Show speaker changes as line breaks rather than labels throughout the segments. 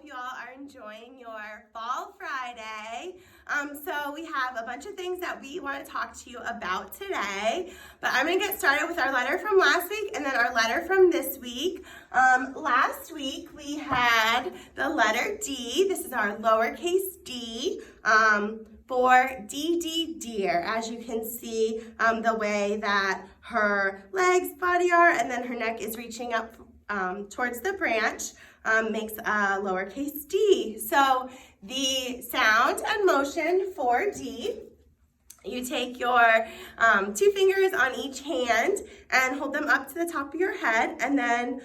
you all are enjoying your Fall Friday. So we have a bunch of things that we want to talk to you about today, but I'm going to get started with our letter from last week and then our letter from this week. Last week we had the letter D. This is our lowercase d for Dee deer. As you can see, the way that her legs, body are, and then her neck is reaching up towards the branch makes a lowercase d. So the sound and motion for D, you take your 2 fingers on each hand and hold them up to the top of your head, and then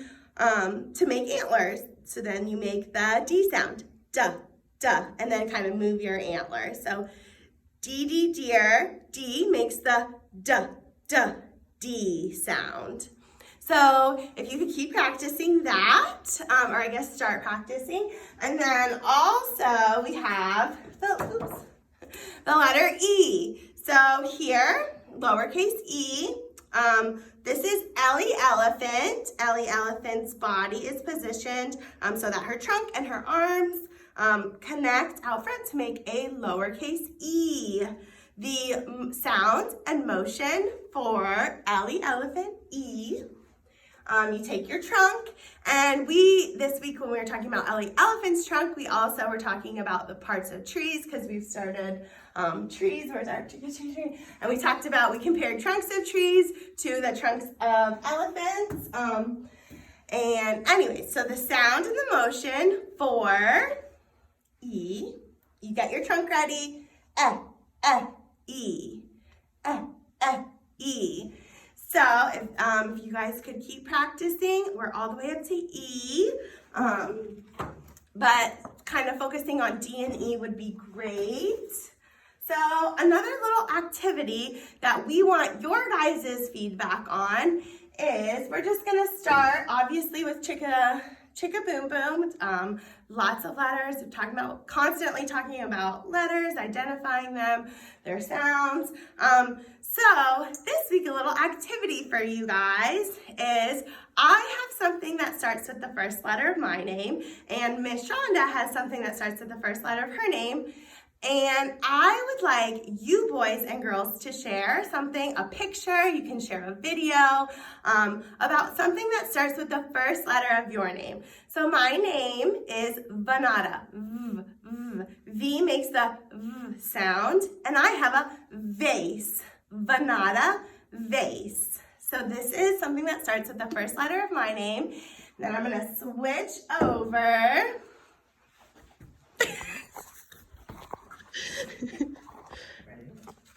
to make antlers. So then you make the D sound, duh, duh, and then kind of move your antlers. So D deer, D makes the duh, duh, D sound. So if you could keep practicing that, or I guess start practicing. And then also we have the letter E. So here, lowercase e, this is Ellie Elephant. Ellie Elephant's body is positioned so that her trunk and her arms connect out front to make a lowercase e. The sound and motion for Ellie Elephant, E. You take your trunk, and this week when we were talking about Ellie Elephant's trunk, we also were talking about the parts of trees because we've started trees. Where's our tree? And we talked about, we compared trunks of trees to the trunks of elephants. And anyway, so the sound and the motion for E, you get your trunk ready, E, E. So if you guys could keep practicing, we're all the way up to E, but kind of focusing on D and E would be great. So another little activity that we want your guys' feedback on is we're just gonna start obviously with Chicka Boom Boom. Lots of letters. We're constantly talking about letters, identifying them, their sounds. So this week, a little activity for you guys is I have something that starts with the first letter of my name, and Miss Shonda has something that starts with the first letter of her name. And I would like you boys and girls to share something, a picture, you can share a video about something that starts with the first letter of your name. So my name is Vanada. V makes the V sound, and I have a vase. Vanada, vase. So this is something that starts with the first letter of my name. Then I'm gonna switch over.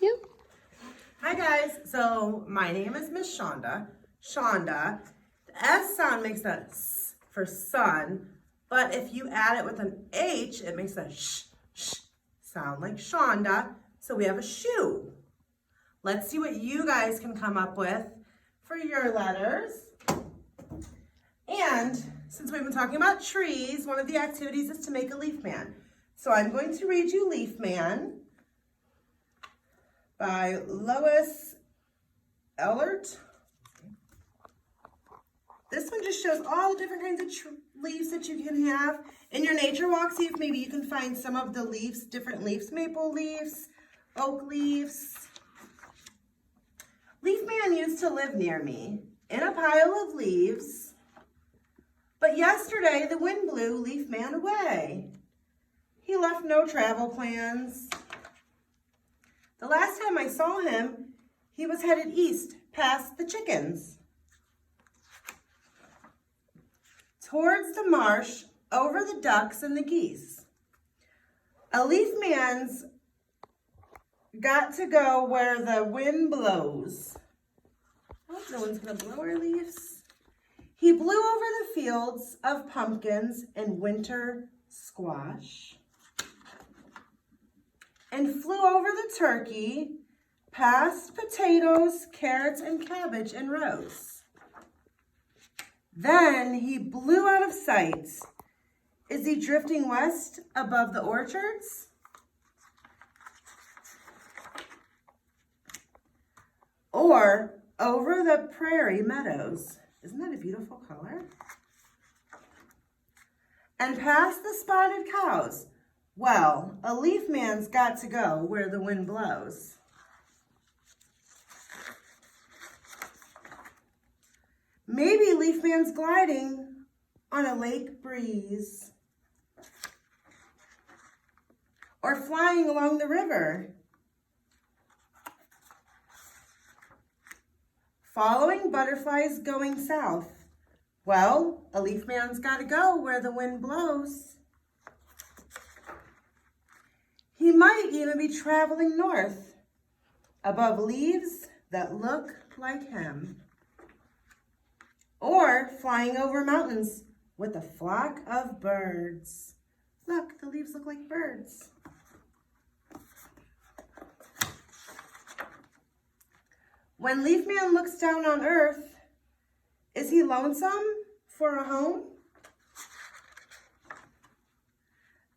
Yep. Hi guys, so my name is Miss Shonda. The S sound makes a S for sun, but if you add it with an H, it makes a sh sound like Shonda. So we have a shoe. Let's see what you guys can come up with for your letters. And since we've been talking about trees, one of the activities is to make a leaf man. So I'm going to read you Leaf Man by Lois Ehlert. This one just shows all the different kinds of leaves that you can have. In your nature walk, see if maybe you can find some of the leaves, different leaves, maple leaves, oak leaves. Leaf Man used to live near me in a pile of leaves, but yesterday the wind blew Leaf Man away. He left no travel plans. The last time I saw him, he was headed east past the chickens, towards the marsh, over the ducks and the geese. A leaf man's got to go where the wind blows. Oh, no one's gonna blow our leaves. He blew over the fields of pumpkins and winter squash, and flew over the turkey, past potatoes, carrots, and cabbage in rows. Then he blew out of sight. Is he drifting west above the orchards? Or over the prairie meadows? Isn't that a beautiful color? and past the spotted cows. Well, a leaf man's got to go where the wind blows. Maybe leaf man's gliding on a lake breeze, or flying along the river, following butterflies going south. Well, a leaf man's got to go where the wind blows. He might even be traveling north, above leaves that look like him, or flying over mountains with a flock of birds. Look, the leaves look like birds. When Leaf Man looks down on earth, is he lonesome for a home?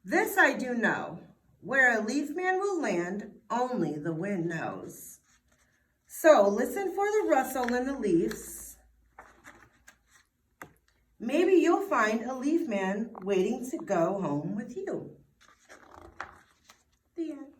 This I do know, where a leaf man will land, only the wind knows. So listen for the rustle in the leaves. Maybe you'll find a leaf man waiting to go home with you. The end.